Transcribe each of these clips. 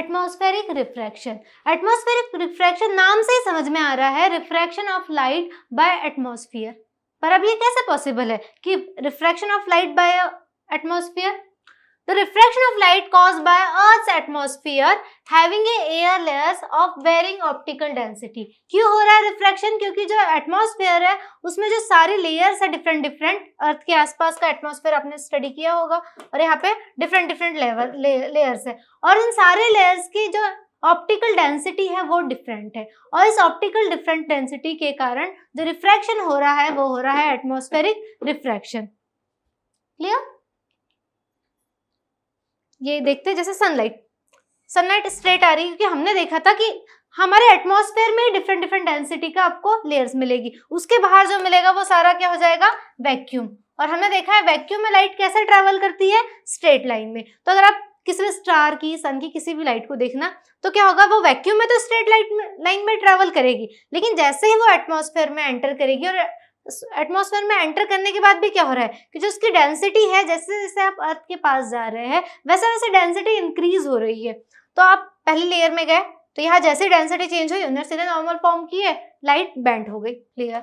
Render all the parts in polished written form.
Atmospheric refraction. Atmospheric refraction नाम से ही समझ में आ रहा है refraction of light bye atmosphere. पर अब ये कैसे पॉसिबल है कि refraction of light bye atmosphere? The refraction of light caused by Earth's atmosphere having a air layers of varying optical density। क्यों हो रहा है रिफ्रैक्शन? क्योंकि जो एटमॉस्फेयर है उसमें जो सारे लेयर्स है डिफरेंट डिफरेंट, अर्थ के आसपास का एटमॉस्फेयर आपने स्टडी किया होगा और यहाँ पे डिफरेंट डिफरेंट लेयर्स है और इन सारे लेयर्स की जो ऑप्टिकल डेंसिटी है वो डिफरेंट है और इस ऑप्टिकल डिफरेंट डेंसिटी के कारण जो रिफ्रैक्शन हो रहा है वो हो रहा है एटमॉस्फेरिक रिफ्रैक्शन। क्लियर? ये देखते हैं जैसे सनलाइट स्ट्रेट आ रही है क्योंकि हमने देखा था कि हमारे एटमॉस्फेयर में डिफरेंट डिफरेंट डेंसिटी का आपको लेयर्स मिलेगी, उसके बाहर जो मिलेगा वो सारा क्या हो जाएगा? वैक्यूम। और हमने देखा है वैक्यूम में लाइट कैसे ट्रेवल करती है? स्ट्रेट लाइन में। तो अगर आप किसी भी स्टार की, सन की किसी भी लाइट को देखना तो क्या होगा, वो वैक्यूम में तो स्ट्रेट लाइन में ट्रेवल करेगी, लेकिन जैसे ही वो एटमॉस्फेयर में एंटर करेगी और एटमॉस्फेयर में एंटर करने के बाद भी क्या हो रहा है कि जो उसकी डेंसिटी है, जैसे जैसे आप अर्थ के पास जा रहे हैं वैसे वैसे डेंसिटी इंक्रीज हो रही है। तो आप पहले लेयर में गए तो यहाँ जैसे डेंसिटी चेंज हुई उन्हें सीधे नॉर्मल फॉर्म की है, लाइट बेंड हो गई। क्लियर?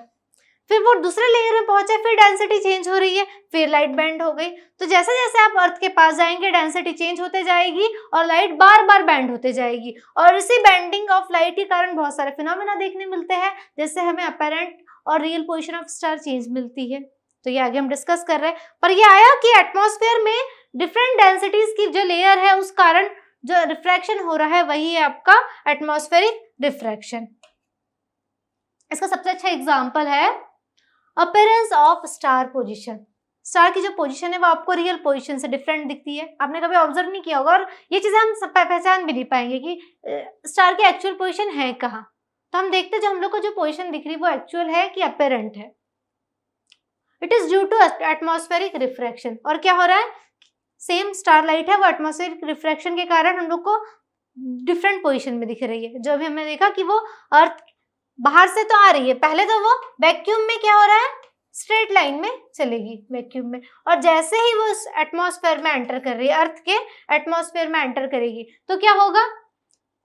फिर वो दूसरे लेयर में पहुंचे, फिर डेंसिटी चेंज हो रही है, फिर लाइट बेंड हो गई। तो जैसे जैसे आप अर्थ के पास जाएंगे डेंसिटी चेंज होते जाएगी और लाइट बार बार बेंड होते जाएगी और इसी बेंडिंग ऑफ लाइट के कारण बहुत सारे फिनोमेना देखने मिलते हैं, जैसे हमें अपैरेंट और real position of star change मिलती है। तो ये आगे हम डिस्कस कर रहे हैं। पर ये आया कि एटमॉस्फेयर में डिफरेंट डेंसिटीज की जो लेयर है उस कारण जो रिफ्रैक्शन हो रहा है वही है आपका एटमॉस्फेरिक रिफ्रैक्शन। इसका सबसे अच्छा एग्जांपल है appearance of star position. Star की जो पोजीशन है वो आपको रियल पोजीशन से डिफरेंट दिखती है, आपने कभी ऑब्जर्व नहीं किया होगा और ये चीजें हम सब पहचान भी नहीं पाएंगे कि स्टार की एक्चुअल पोजीशन है कहाँ। तो हम देखते हैं जो हम लोग को जो पोजीशन दिख रही है वो एक्चुअल है कि अपीयरेंट है। It is due to atmospheric refraction. और क्या हो रहा है, सेम स्टार लाइट है वो एटमॉस्फेरिक रिफ्रैक्शन के कारण हम लोग को डिफरेंट पोजीशन में दिख रही है। जो अभी हमने देखा कि वो अर्थ बाहर से तो आ रही है, पहले तो वो वैक्यूम में क्या हो रहा है, स्ट्रेट लाइन में चलेगी वैक्यूम में, और जैसे ही वो एटमॉस्फेयर में एंटर कर रही है, अर्थ के एटमॉस्फेयर में एंटर करेगी तो क्या होगा,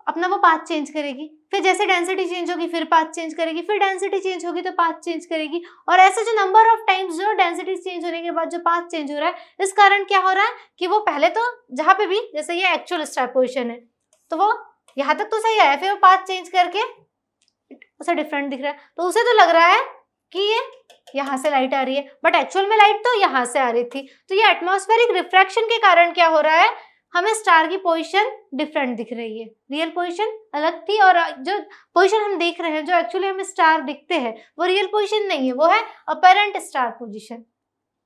अपना वो पाथ चेंज करेगी। फिर जैसे डेंसिटी चेंज होगी फिर पाथ चेंज करेगी, फिर डेंसिटी चेंज होगी तो पाथ चेंज करेगी, और ऐसे जो नंबर ऑफ टाइम्स जो डेंसिटी चेंज होने के बाद जो पाथ चेंज हो रहा है, इस कारण क्या हो रहा है कि वो पहले तो जहां पे भी, जैसे ये एक्चुअल स्टार पोजीशन है तो वो यहाँ तक तो सही आया, फिर वो पाथ चेंज करके उसे डिफरेंट दिख रहा है, तो उसे तो लग रहा है कि ये यहाँ से लाइट आ रही है, बट एक्चुअल में लाइट तो यहाँ से आ रही थी। तो ये एटमॉस्फेरिक रिफ्रैक्शन के कारण क्या हो रहा है, हमें स्टार की पोजीशन डिफरेंट दिख रही है, रियल पोजीशन अलग थी और जो पोजीशन हम देख रहे हैं, जो एक्चुअली हमें स्टार दिखते हैं वो रियल पोजीशन नहीं है, वो है अपैरेंट स्टार पोजीशन।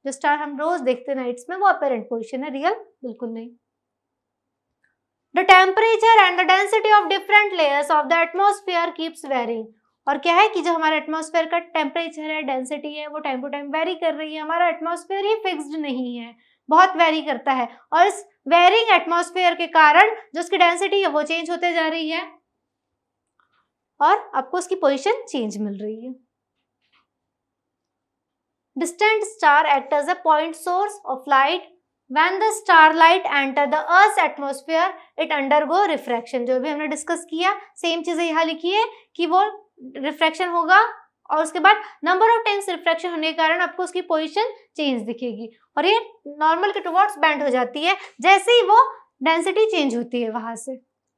जो स्टार हम रोज देखते हैं नाइट्स में वो अपैरेंट पोजीशन है, रियल बिल्कुल नहीं। The temperature and the density of different layers of the atmosphere keeps varying। और क्या है कि जो हमारा एटमॉस्फेयर का टेम्परेचर है, डेंसिटी है, वो टाइम टू टाइम वेरी कर रही है। हमारा एटमॉस्फेयर ही फिक्स्ड नहीं है, बहुत वेरी करता है, और इस वेरिंग एटमॉस्फेयर के कारण जो उसकी डेंसिटी है वो चेंज होते जा रही है और आपको उसकी पोजीशन चेंज मिल रही है। Distant star act as a point source of light। When the starlight enter the Earth's atmosphere, it undergo refraction। जो भी हमने डिस्कस किया सेम चीजें यहाँ लिखी है कि वो रिफ्रैक्शन होगा और उसके बाद नंबर ऑफ टाइम्स रिफ्रैक्शन होने के कारण आपको उसकी पोजीशन चेंज दिखेगी और ये नॉर्मल के टुवर्ड्स बेंड हो जाती है जैसे ही वो डेंसिटी चेंज होती है वहां से,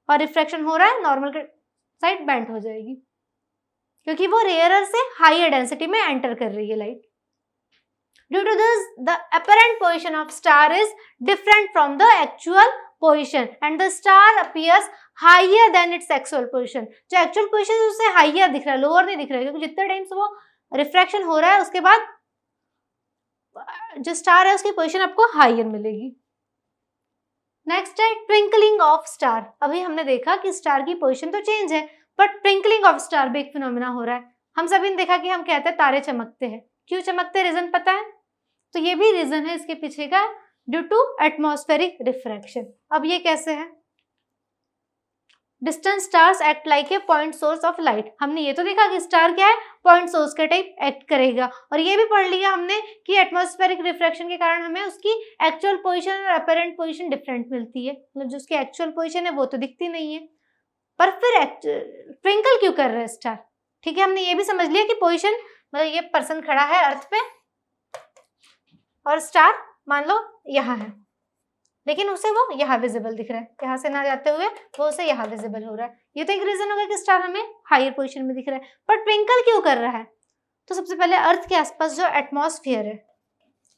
और रिफ्रैक्शन हो रहा है नॉर्मल के साइड बेंड हो जाएगी क्योंकि वो रेयरर से हाइयर डेंसिटी में एंटर कर रही है light. Due to this, the apparent position of star is different from the actual position and the star appears higher than its actual position। जो actual position है उससे higher दिख रहा है, lower नहीं दिख रहा है, क्योंकि जितने टाइम्स वो रिफ्रैक्शन हो रहा है उसके बाद जो स्टार है उसकी पोजीशन आपको हाइयर मिलेगी। नेक्स्ट है ट्विंकलिंग ऑफ स्टार। अभी हमने देखा कि स्टार की पोजीशन तो चेंज है बट ट्विंकलिंग ऑफ स्टार भी एक फिनोमेना हो रहा है। हम सभी ने देखा कि हम कहते हैं तारे चमकते हैं, क्यों चमकते हैं रीजन पता है, तो ये भी रीजन है इसके पीछे का, ड्यू टू एटमॉस्फेरिक रिफ्रैक्शन। अब ये कैसे है, distant stars act like a point source of light. हमने ये तो देखा कि स्टार क्या है, पॉइंट सोर्स के टाइप एक्ट करेगा, और ये भी पढ़ लिया हमने कि एटमॉस्फेरिक रिफ्रैक्शन के कारण हमें उसकी एक्चुअल पोजीशन और अपरेंट पोजीशन डिफरेंट मिलती है, मतलब जो उसकी एक्चुअल पोजीशन है वो तो दिखती नहीं है, पर फिर ट्विंकल क्यों कर रहा है स्टार। ठीक है, हमने ये भी समझ लिया कि पोजीशन मतलब ये पर्सन खड़ा है अर्थ पे और स्टार मान लो यहाँ है, लेकिन उसे वो यहाँ विजिबल दिख रहा है, यहाँ से ना जाते हुए वो उसे यहाँ विजिबल हो रहा है। ये तो एक रीजन होगा कि स्टार हमें हायर पोजीशन में दिख रहा है, पर ट्विंकल क्यों कर रहा है। तो सबसे पहले अर्थ के आसपास जो एटमॉस्फेयर है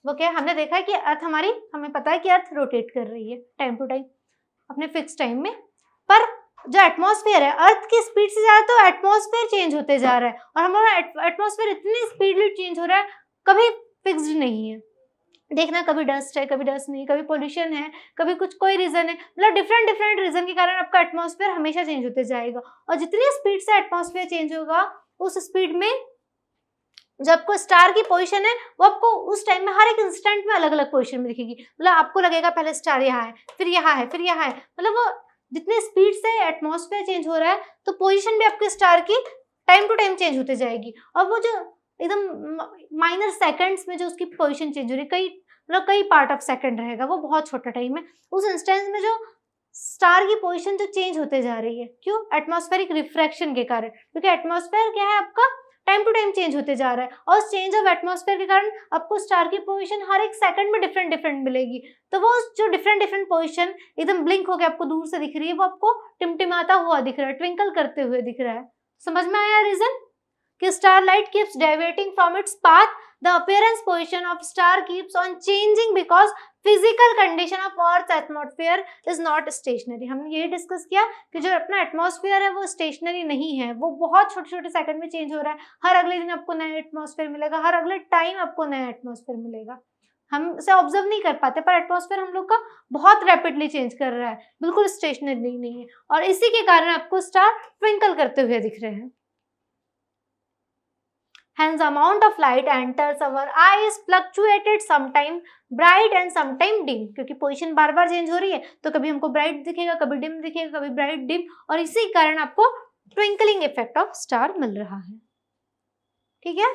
वो क्या है, हमने देखा है कि अर्थ हमारी, हमें पता है कि अर्थ रोटेट कर रही है टाइम टू टाइम अपने फिक्स टाइम में, पर जो एटमॉस्फेयर है अर्थ की स्पीड से ज्यादा तो एटमॉस्फेयर चेंज होते जा रहा है, और हमारा एटमॉस्फेयर इतनी स्पीडली चेंज हो रहा है, कभी फिक्स्ड नहीं है। देखना कभी डस्ट है, कभी डस्ट नहीं, कभी पोल्यूशन है, कभी कुछ कोई रीजन है, मतलब डिफरेंट रीजन के कारण आपका एटमॉस्फेयर हमेशा चेंज होते जाएगा, और जितनी स्पीड से एटमॉस्फेयर चेंज होगा उस स्पीड में जो आपको स्टार की पोजीशन है वो आपको उस टाइम में हर एक इंस्टेंट में अलग अलग पोजीशन में दिखेगी। मतलब आपको लगेगा पहले स्टार यहाँ है, फिर यहाँ है, फिर यहाँ है, मतलब वो जितने स्पीड से एटमॉस्फेयर चेंज हो रहा है तो पोजीशन भी आपके स्टार की टाइम टू टाइम चेंज होते जाएगी, और वो जो एकदम माइनर सेकंड्स में जो उसकी पोजीशन चेंज हो रही है, कई पार्ट ऑफ सेकंड रहेगा, वो बहुत छोटा टाइम है, उस इंस्टेंस में जो स्टार की पोजीशन जो चेंज होते जा रही है, क्यों, एटमॉस्फेरिक रिफ्रैक्शन के कारण, क्योंकि एटमॉस्फेयर क्या है आपका टाइम टू टाइम चेंज होते जा रहा है, और चेंज ऑफ एटमॉस्फेयर के कारण आपको स्टार की पोजीशन हर एक सेकंड में डिफरेंट मिलेगी। तो वो जो डिफरेंट पोजीशन एकदम ब्लिंक होकर आपको दूर से दिख रही है, वो आपको टिमटिमाता हुआ दिख रहा है, ट्विंकल करते हुए दिख रहा है। समझ में आया रीजन कि starlight keeps deviating from its path, the appearance position of star keeps on changing because physical condition of earth's atmosphere is not stationary। हमने यही डिस्कस किया कि जो अपना एटमॉस्फेयर है वो स्टेशनरी नहीं है, वो बहुत छोटे सेकंड में चेंज हो रहा है, हर अगले दिन आपको नया एटमॉस्फेयर मिलेगा, हर अगले टाइम आपको नया एटमॉस्फेयर मिलेगा। हम इसे ऑब्जर्व नहीं कर पाते, पर एटमॉस्फेयर हम लोग का बहुत रैपिडली चेंज कर रहा है, बिल्कुल स्टेशनरी नहीं है, और इसी के कारण आपको स्टार ट्विंकल करते हुए दिख रहे हैं। Hence, amount of light enters our eye is fluctuated, sometime bright and sometime dim, क्योंकि पोजीशन बार बार चेंज हो रही है तो कभी हमको ब्राइट दिखेगा, कभी डिम दिखेगा, कभी ब्राइट डिम, और इसी कारण आपको ट्विंकलिंग इफेक्ट ऑफ स्टार मिल रहा है। ठीक है,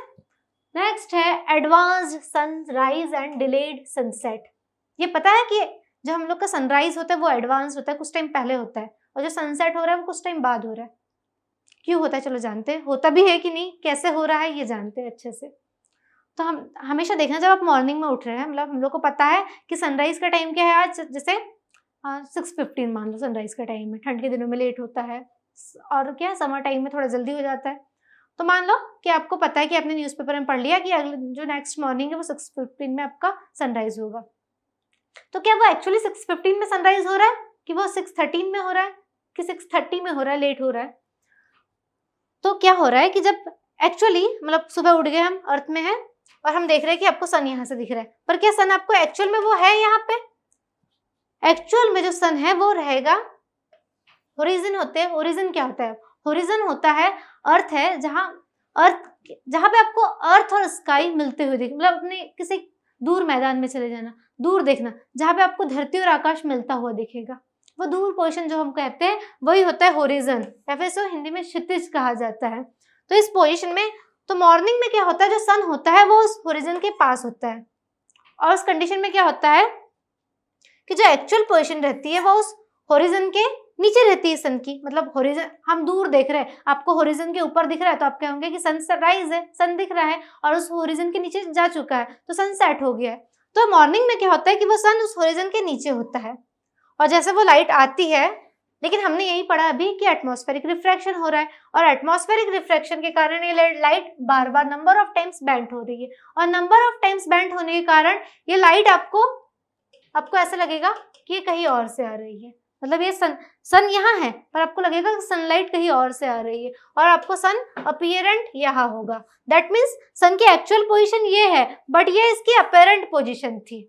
नेक्स्ट है advanced sunrise and delayed sunset. ये पता है कि जो हम लोग का सनराइज होता है वो एडवांस होता है, कुछ टाइम पहले होता है, और जो सनसेट हो रहा है वो कुछ टाइम बाद हो रहा है। क्यों होता है चलो जानते हैं, होता भी है कि नहीं, कैसे हो रहा है ये जानते हैं अच्छे से। तो हम हमेशा देखना, जब आप मॉर्निंग में उठ रहे हैं, मतलब हम लोग को पता है कि सनराइज का टाइम क्या है आज, जैसे 6:15 मान लो सनराइज का टाइम है, ठंड के दिनों में लेट होता है, और क्या समर टाइम में थोड़ा जल्दी हो जाता है। तो मान लो कि आपको पता है कि आपने न्यूज़पेपर में पढ़ लिया कि अगले जो नेक्स्ट मॉर्निंग है वो 6:15 में आपका सनराइज होगा, तो क्या वो एक्चुअली 6:15 में सनराइज हो रहा है कि वो 6:13 में हो रहा है कि 6:30 में हो रहा है, लेट हो रहा है। तो क्या हो रहा है कि जब एक्चुअली मतलब सुबह उठ गए हम, अर्थ में है और हम देख रहे हैं कि आपको सन यहाँ से दिख रहा है, पर क्या सन आपको एक्चुअल में वो है यहाँ पे, एक्चुअल में जो सन है वो रहेगा, होरिजन होते हैं। होरिजन क्या होता है, होरिजन होता है अर्थ है जहाँ पे आपको अर्थ और स्काई मिलते हुए दिखे, मतलब अपने किसी दूर मैदान में चले जाना, दूर देखना, जहाँ पे आपको धरती और आकाश मिलता हुआ दिखेगा, वो दूर पोजीशन जो हम कहते हैं वही होता है होरिजन, या फिर इसको हिंदी में क्षितिज कहा जाता है। तो इस पोजीशन में, तो मॉर्निंग में क्या होता है, जो सन होता है वो उस होरिजन के पास होता है, और उस कंडीशन में क्या होता है कि जो एक्चुअल पोजीशन रहती है वो उस होरिजन के नीचे रहती है सन की, मतलब होरिजन हम दूर देख रहे हैं, आपको होरिजन के ऊपर दिख रहा है तो आप कहोगे कि सनराइज है, सन दिख रहा है, और उस होरिजन के नीचे जा चुका है तो सनसेट हो गया है। तो मॉर्निंग में क्या होता है कि वो सन उस होरिजन के नीचे होता है, और जैसे वो लाइट आती है, लेकिन हमने यही पढ़ा अभी कि एटमॉस्फेरिक रिफ्रैक्शन हो रहा है, और एटमॉस्फेरिक रिफ्रैक्शन के कारण ये light bar bar number of times bent हो रही है, और नंबर ऑफ टाइम्स बेंट होने के कारण ये लाइट आपको ऐसा लगेगा कि ये कहीं और से आ रही है, मतलब ये सन यहाँ है पर आपको लगेगा कि सनलाइट कहीं और से आ रही है, और आपको सन अपीयरेंट यहाँ होगा। दैट मीन्स सन की एक्चुअल पोजीशन ये है, बट ये इसकी अपीयरेंट पोजीशन थी,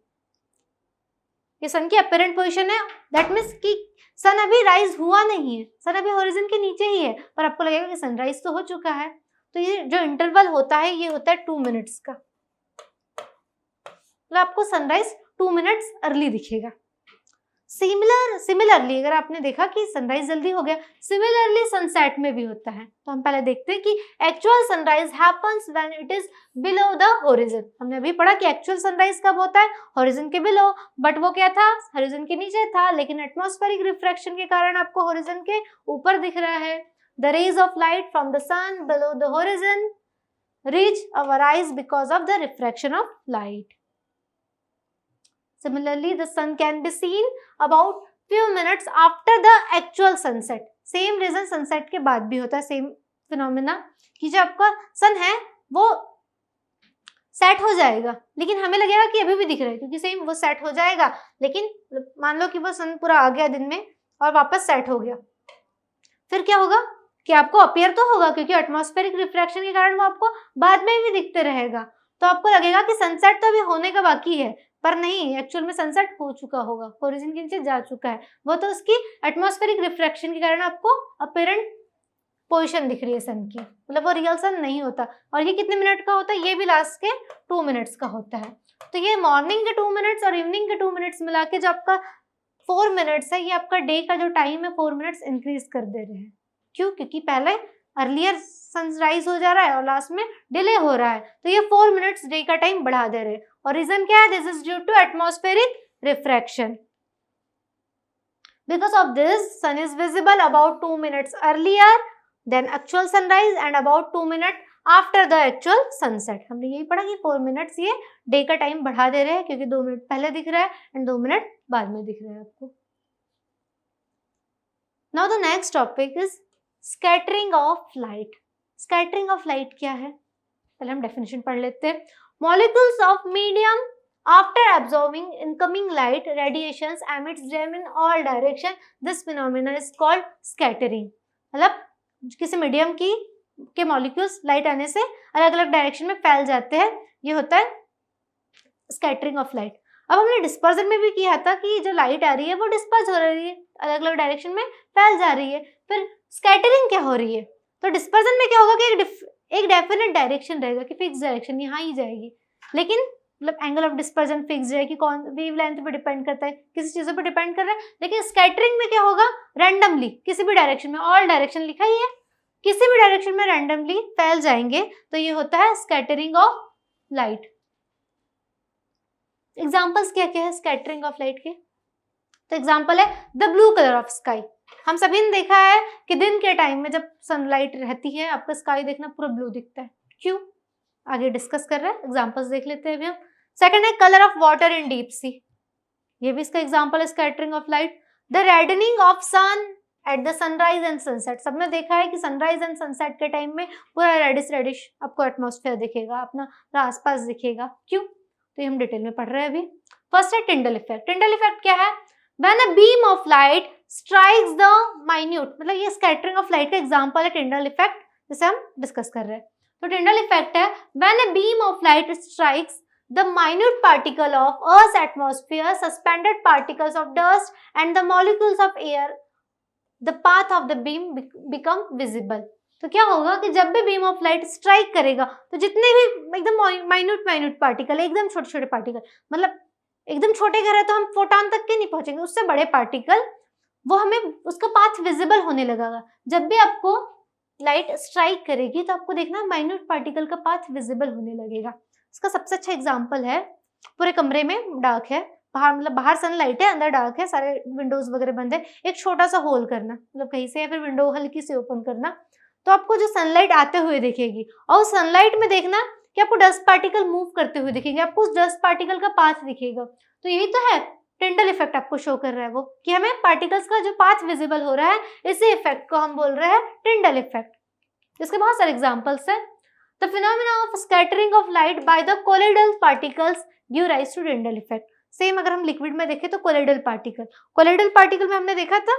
ये सन की अपीयरेंट पोजीशन है। दैट मीन्स कि सन अभी राइज हुआ नहीं है, सन अभी होरिजन के नीचे ही है, पर आपको लगेगा कि सनराइज तो हो चुका है। तो ये जो इंटरवल होता है ये होता है 2 मिनट्स का, मतलब आपको सनराइज 2 मिनट्स अर्ली दिखेगा। सिमिलरली अगर आपने देखा कि सनराइज जल्दी हो गया, सिमिलरली सनसेट में भी होता है। तो हम पहले देखते हैं कि actual sunrise happens when it is below the horizon. हमने अभी पढ़ा कि एक्चुअल सनराइज कब होता है, होरिजन के बिलो, बट वो क्या था, होरिजन के नीचे था, लेकिन एटमॉस्फेरिक रिफ्रैक्शन के कारण आपको होरिजन के ऊपर दिख रहा है। The rays of light from the sun below the horizon reach our eyes because of the refraction of light. Similarly, the sun can be seen about few minutes after the actual sunset. Same reason sunset के बाद भी होता है, same phenomena कि जो आपका sun है वो सेट हो जाएगा, लेकिन हमें लगेगा कि अभी भी दिख रहा है, क्योंकि सेम वो सेट हो जाएगा, लेकिन मान लो कि वो सन पूरा आ गया दिन में और वापस सेट हो गया, फिर क्या होगा कि आपको अपीयर तो होगा, क्योंकि एटमॉस्फेरिक रिफ्रैक्शन के कारण वो आपको बाद में भी दिखते रहेगा। तो आपको लगेगा कि सनसेट तो अभी होने का बाकी है, पर नहीं, एक्चुअल में सनसेट हो चुका होगा, होरिजन के नीचे जा चुका है, वो तो उसकी एटमॉस्फेरिक रिफ्रैक्शन के कारण आपको अपीरेंट पोजीशन दिख रही है सन की, मतलब वो रियल सन नहीं होता। और ये कितने मिनट का होता है, ये भी लास्ट के 2 मिनट्स का होता है। तो ये मॉर्निंग के 2 मिनट्स और इवनिंग के 2 मिनट्स मिला के जो आपका 4 मिनट्स है, ये आपका डे का जो टाइम है 4 मिनट्स इंक्रीज कर दे रहे हैं। क्यों? क्योंकि पहले अर्लियर सनराइज हो जा रहा है और लास्ट में डिले हो रहा है, तो ये 4 मिनट्स डे का टाइम बढ़ा दे रहे हैं। और रीजन क्या है, this is due to atmospheric refraction. Because of this sun is visible about 2 minutes earlier than actual sunrise and about 2 minute after the actual sunset. हमने यही पढ़ा कि 4 मिनट्स ये डे का टाइम बढ़ा दे रहे हैं, क्योंकि 2 मिनट पहले दिख रहा है एंड 2 मिनट बाद में दिख रहा है आपको। Now the next topic is scattering of light. Scattering of light क्या है, पहले हम डेफिनेशन पढ़ लेते हैं। Molecules of medium after absorbing incoming light radiations emits them in all direction, this phenomena is called scattering. मतलब किसी मीडियम के मॉलिक्यूल्स लाइट आने से अलग अलग डायरेक्शन में फैल जाते हैं, ये होता है स्कैटरिंग ऑफ लाइट। अब हमने डिस्पर्जन में भी किया था कि जो लाइट आ रही है वो डिस्पर्ज हो रही है, अलग अलग डायरेक्शन में फैल जा रही है। फिर स्कैटरिंग क्या हो रही है, तो डिस्पर्जन में क्या होगा कि एक डेफिनेट डायरेक्शन रहेगा कि फिक्स डायरेक्शन यहाँ ही जाएगी, लेकिन मतलब एंगल ऑफ डिस्पर्जन फिक्स है कि कौन वेवलेंथ पे डिपेंड करता है, किसी चीजों पे डिपेंड कर रहा है। लेकिन स्कैटरिंग में क्या होगा, रैंडमली किसी भी डायरेक्शन में, ऑल डायरेक्शन लिखा ही है, किसी भी डायरेक्शन में रैंडमली फैल जाएंगे, तो ये होता है स्कैटरिंग ऑफ लाइट। एग्जाम्पल्स क्या क्या है स्कैटरिंग ऑफ लाइट के, तो एग्जाम्पल है the blue colour of sky. हम सभी ने देखा है कि दिन के टाइम में जब सनलाइट रहती है आपका स्काई देखना पूरा ब्लू दिखता है, क्यों, आगे डिस्कस कर रहे हैं, एग्जाम्पल्स देख लेते हैं अभी हम। सेकंड है colour of water in deep sea, ये भी इसका एग्जाम्पल है scattering of light. The reddening of sun at the sunrise and sunset, सबने देखा है कि सनराइज एंड सनसेट के टाइम में पूरा रेडिश आपको एटमॉस्फेयर दिखेगा, अपना आसपास दिखेगा, क्यों, तो ये हम डिटेल में पढ़ रहे हैं अभी। फर्स्ट है टिंडल इफेक्ट। टिंडल इफेक्ट क्या है, when a beam of light strikes the minute, मतलब ये स्कैटरिंग ऑफ लाइट का एग्जांपल है टिंडल इफेक्ट, जिसे हम डिस्कस कर रहे हैं। तो टिंडल इफेक्ट है when a beam of light strikes the minute particle of earth atmosphere, suspended particles of dust and the molecules of air, the path of the beam become visible. तो क्या होगा कि जब भी बीम ऑफ लाइट स्ट्राइक करेगा तो जितने भी एकदम माइन्यूट पार्टिकल, एकदम छोटे छोटे पार्टिकल, मतलब एकदम छोटे घर है तो हम फोटॉन तक के नहीं पहुंचेंगे, उससे बड़े पार्टिकल, वो हमें उसका पाथ विजिबल होने लगेगा। जब भी आपको लाइट स्ट्राइक करेगी तो आपको देखना माइन्यूट पार्टिकल का पाथ विजिबल होने लगेगा। इसका सबसे अच्छा एग्जांपल है, पूरे कमरे में डार्क है, बाहर मतलब बाहर सनलाइट है, अंदर डार्क है, सारे विंडोज वगैरह बंद है, एक छोटा सा होल करना, मतलब कहीं से या फिर विंडो हल्की से ओपन करना, तो आपको जो सनलाइट आते हुए दिखेगी, और उस सनलाइट में देखना कि आपको डस्ट पार्टिकल मूव करते हुए दिखेंगे, आपको उस डस्ट पार्टिकल का पाथ दिखेगा। तो यही तो है टिंडल इफेक्ट, आपको शो कर रहा है वो कि हमें पार्टिकल्स का जो पाथ विजिबल हो रहा है, इसी इफेक्ट को हम बोल रहे हैं टिंडल इफेक्ट। इसके बहुत सारे एग्जांपल्स हैं। The phenomena of scattering of light by the colloidal particles give rise to Tyndall effect. Same अगर हम लिक्विड में देखें तो कोलोइडल पार्टिकल में हमने देखा था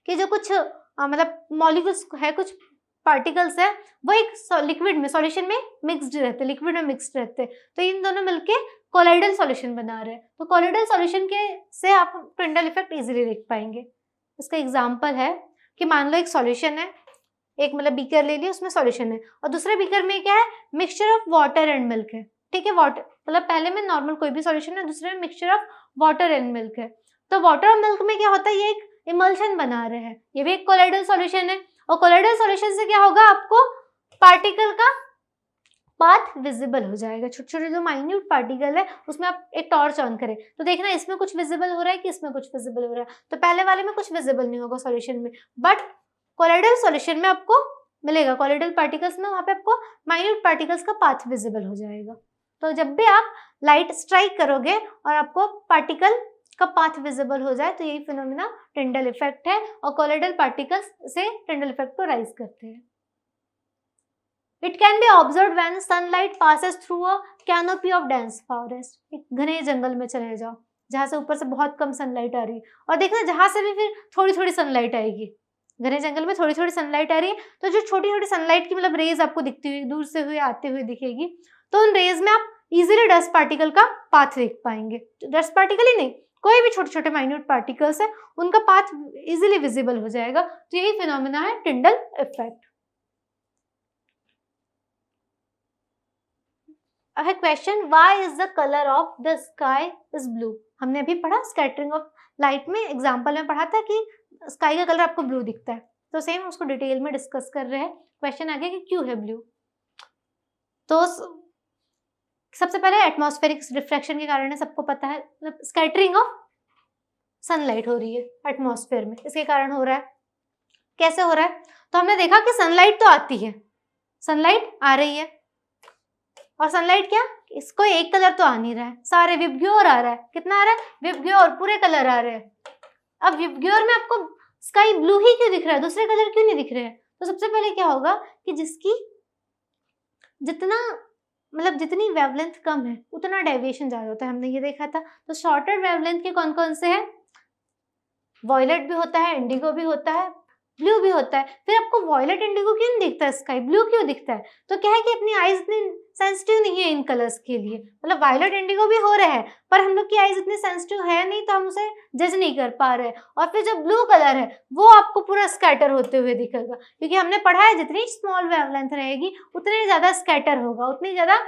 कि जो कुछ मतलब मॉलिक्यूल्स है, कुछ पार्टिकल्स है, वो एक लिक्विड में, सॉल्यूशन में मिक्स्ड रहते, लिक्विड में मिक्स्ड रहते, तो इन दोनों मिलके कोलोइडल सॉल्यूशन बना रहे हैं। तो कोलोइडल सॉल्यूशन के से आप टिंडल इफेक्ट इजीली देख पाएंगे। इसका एग्जांपल है कि मान लो एक सॉल्यूशन है, एक मतलब बीकर ले लिया, उसमें सॉल्यूशन है, और दूसरे बीकर में क्या है, mixture of water and milk है, ठीक है, वाटर मतलब पहले में नॉर्मल कोई भी सॉल्यूशन है, दूसरे में mixture of water and milk है। तो वाटर और मिल्क में क्या होता है, ये एक इमल्शन बना रहे हैं, ये भी एक कोलाइडल सॉल्यूशन है। और कोलाइडल सॉल्यूशन से क्या होगा, आपको पार्टिकल का पाथ विजिबल हो जाएगा। छोटे छोटे जो माइन्यूट पार्टिकल है उसमें आप एक टॉर्च ऑन करें तो देखना इसमें कुछ विजिबल हो रहा है कि इसमें कुछ विजिबल हो रहा है। तो पहले वाले में कुछ विजिबल नहीं होगा सॉल्यूशन में, बट कोलाइडल सॉल्यूशन में आपको मिलेगा, कोलाइडल पार्टिकल्स में वहां पे आपको माइन्यूट पार्टिकल्स का पाथ विजिबल हो जाएगा। तो जब भी आप लाइट स्ट्राइक करोगे और आपको पार्टिकल का पाथ विजिबल हो जाए तो यही फिनोमिना टिंडल इफेक्ट है, और कोलाइडल पार्टिकल्स से टिंडल इफेक्ट को राइज करते हैं। It can be observed when sunlight passes through a canopy of dense forest. एक घने जंगल में चले जाओ जहाँ से ऊपर से बहुत कम सनलाइट आ रही है, और देखना जहाँ से भी फिर थोड़ी थोड़ी सनलाइट आएगी। घने जंगल में थोड़ी थोड़ी सनलाइट आ रही है तो जो छोटी छोटी सनलाइट की मतलब रेज आपको दिखती हुई दूर से हुई आते हुए दिखेगी, तो उन रेज में आप इजीली डस्ट पार्टिकल का पाथ देख पाएंगे। डस्ट पार्टिकल ही नहीं, कोई भी छोटे छोटे माइन्यूट पार्टिकल्स है उनका पाथ इजीली विजिबल हो जाएगा। तो यही फिनोमिना है टिंडल इफेक्ट। है question, why is the colour of the sky is blue. हमने अभी पढ़ा स्कैटरिंग ऑफ लाइट में, एग्जांपल में पढ़ा था कि स्काई का कलर आपको ब्लू दिखता है, तो सेम उसको डिटेल में डिस्कस कर रहे हैं। क्वेश्चन आ गया कि क्यों है ब्लू। तो सबसे पहले एटमॉस्फेरिक रिफ्रैक्शन के कारण है, सबको पता है, मतलब स्कैटरिंग ऑफ सनलाइट हो रही है एटमॉस्फेयर में, इसके कारण हो रहा है। कैसे हो रहा है, तो हमने देखा कि सनलाइट तो आती है, सनलाइट आ रही है, और सनलाइट क्या, इसको एक कलर तो आ नहीं रहा है, सारे विबग्योर आ रहा है। कितना आ रहा है, विबग्योर, पूरे कलर आ रहे हैं। अब विबग्योर में आपको स्काई ब्लू ही क्यों दिख रहा है, दूसरे कलर क्यों नहीं दिख रहे हैं। तो सबसे पहले क्या होगा कि जिसकी जितना मतलब जितनी वेवलेंथ कम है उतना डेविएशन ज्यादा होता है, हमने ये देखा था। तो शॉर्टर वेवलेंथ के कौन कौन से हैं, वॉयलेट भी होता है, इंडिगो भी होता है, ब्लू भी होता है। फिर आपको वॉयलेट इंडिगो क्यों नहीं दिखता है, स्काई ब्लू क्यों दिखता है, तो क्या है कि अपनी आईज इतनी सेंसिटिव नहीं है इन कलर्स के लिए। मतलब वॉयलेट इंडिगो भी हो रहा है पर हम लोग की आईज इतनी सेंसिटिव है नहीं, तो हम उसे जज नहीं कर पा रहे। और फिर जो ब्लू कलर है वो आपको पूरा स्कैटर होते हुए दिखेगा, क्योंकि हमने पढ़ा है जितनी स्मॉल वेवलेंथ रहेगी उतनी ज्यादा स्कैटर होगा, उतनी ज्यादा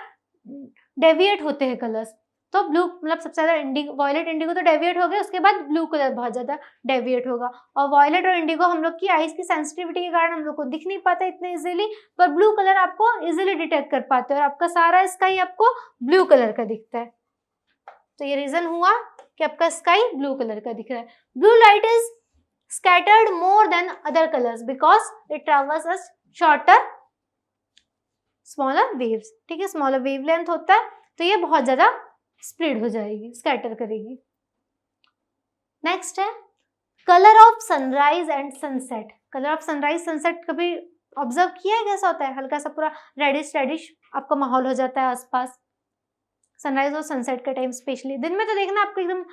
डेविएट होते हैं कलर्स। तो ब्लू मतलब सबसे ज्यादा इंडिगो, वॉयलेट इंडिगो तो डेविएट हो गया, उसके बाद ब्लू कलर बहुत ज्यादा डेविएट होगा। और वॉयलेट और इंडिगो हम लोग की आईज की सेंसिटिविटी के कारण हम लोग को दिख नहीं पाता इतने इजीली, पर ब्लू कलर आपको इजीली डिटेक्ट कर पाते हैं, और आपका सारा स्काई आपको ब्लू कलर का दिखता है। तो ये रीजन हुआ कि आपका स्काई ब्लू कलर का दिख रहा है। Blue light is scattered more than other colors because it traverses shorter smaller waves। ठीक है, स्मॉलर वेवलेंथ होता है तो ये बहुत ज्यादा स्प्रेड हो जाएगी, स्कैटर करेगी। नेक्स्ट है colour of sunrise and sunset. Colour of sunrise sunset कभी ऑब्जर्व किया है, कैसा होता है, हल्का सा पूरा रेडिश आपका माहौल हो जाता है आसपास सनराइज और सनसेट के टाइम। स्पेशली दिन में तो देखना आपको एकदम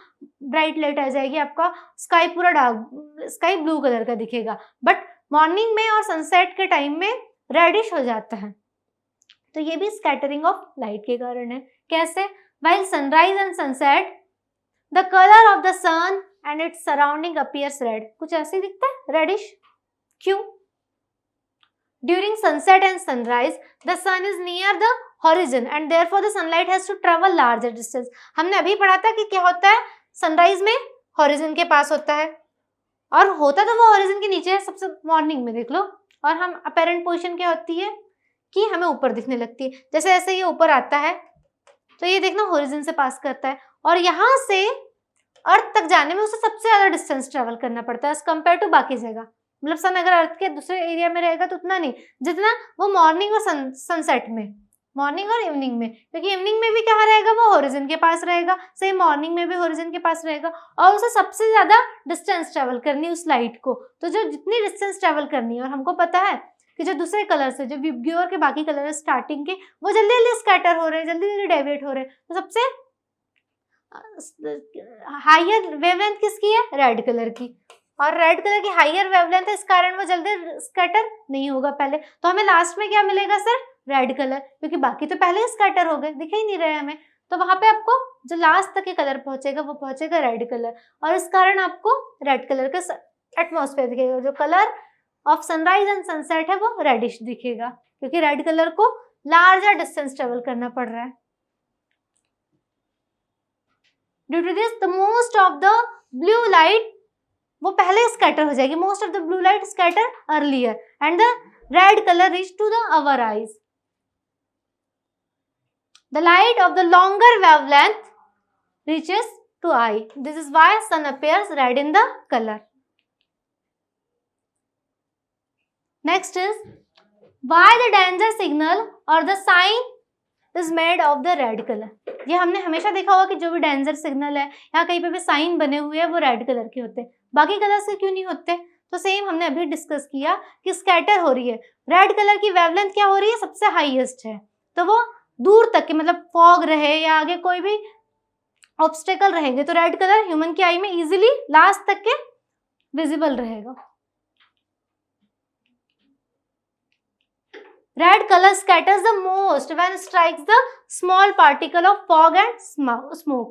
ब्राइट लाइट आ जाएगी, आपका स्काई पूरा डार्क, स्काई ब्लू कलर का दिखेगा, बट मॉर्निंग में और सनसेट के टाइम में रेडिश हो जाता है। तो ये भी स्कैटरिंग ऑफ लाइट के कारण है। कैसे, while sunrise and sunset the color of the sun and its surrounding appears red। कुछ ऐसे दिखता है रेडिश, क्यों, during sunset and sunrise the sun is near the horizon and therefore the sunlight has to travel larger distance। हमने अभी पढ़ा था कि क्या होता है, सनराइज में हॉरिजन के पास होता है, और होता तो वो हॉरिजन के नीचे है, सबसे मॉर्निंग में देख लो, और हम अपेरेंट पोजीशन क्या होती है कि हमें ऊपर दिखने लगती है। जैसे जैसे ये ऊपर आता है तो ये देखना हॉरिजन से पास करता है, और यहाँ से अर्थ तक जाने में उसे सबसे ज्यादा डिस्टेंस ट्रेवल करना पड़ता है एज कम्पेयर टू बाकी जगह। मतलब सन अगर अर्थ के दूसरे एरिया में रहेगा तो उतना नहीं जितना वो मॉर्निंग और सनसेट में, मॉर्निंग और इवनिंग में, क्योंकि इवनिंग में भी कहाँ रहेगा, वो हॉरिजन के पास रहेगा, सेम मॉर्निंग में भी हॉरिजन के पास रहेगा, और उसे सबसे ज्यादा डिस्टेंस ट्रेवल करनी है उस लाइट को। तो जो जितनी डिस्टेंस ट्रेवल करनी है, और हमको पता है कि जो दूसरे कलर है, जो विबग्योर के बाकी कलर है स्टार्टिंग के, वो जल्दी जल्दी स्कैटर हो रहे हैं, जल्दी जल्दी डेविएट हो रहे हैं। तो सबसे हायर वेवलेंथ किसकी है, रेड कलर की, और रेड कलर की हायर वेवलेंथ है, इस कारण वो जल्दी स्कैटर नहीं होगा पहले। तो हमें लास्ट में क्या मिलेगा सर, रेड कलर, क्योंकि बाकी तो पहले ही स्कैटर हो गए, दिख ही नहीं रहे हमें। तो वहां पे आपको जो लास्ट तक के कलर पहुंचेगा वो पहुंचेगा रेड कलर, और इस कारण आपको रेड कलर का एटमॉस्फेयर दिखेगा। जो colour of sunrise and sunset है वो रेडिश दिखेगा, क्योंकि रेड कलर को लार्जर डिस्टेंस ट्रेवल करना पड़ रहा है। Due to this the most of the blue light वो पहले स्कैटर हो जाएगी, most of the blue light scatter earlier and the red colour reach to the our eyes. The light of the longer wavelength reaches to eye. This is why sun appears red in the color. Next is why the danger signal or the sign is made of the red color. ये हमने हमेशा देखा होगा कि जो भी danger signal है या कहीं पे भी साइन बने हुए हैं वो रेड कलर के होते हैं, बाकी कलर से क्यों नहीं होते? तो सेम हमने अभी डिस्कस किया कि स्कैटर हो रही है, रेड कलर की वेवलेंथ क्या हो रही है, सबसे हाईएस्ट है, तो वो दूर तक के मतलब फॉग रहे या आगे कोई भी ऑब्स्टेकल रहेंगे तो रेड कलर ह्यूमन की आई में इजीली लास्ट तक के विजिबल रहेगा. Red color scatters the most when strikes the small particle of fog and smoke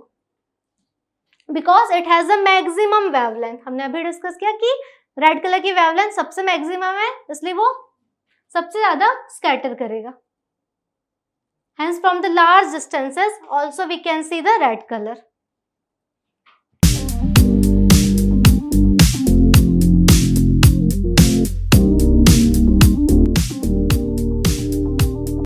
because it has the maximum wavelength. हमने अभी डिस्कस किया कि रेड कलर की वेवलेंथ सबसे मैक्सिमम है, इसलिए वो सबसे ज्यादा स्कैटर करेगा. Hence from the large distances also we can see the red color.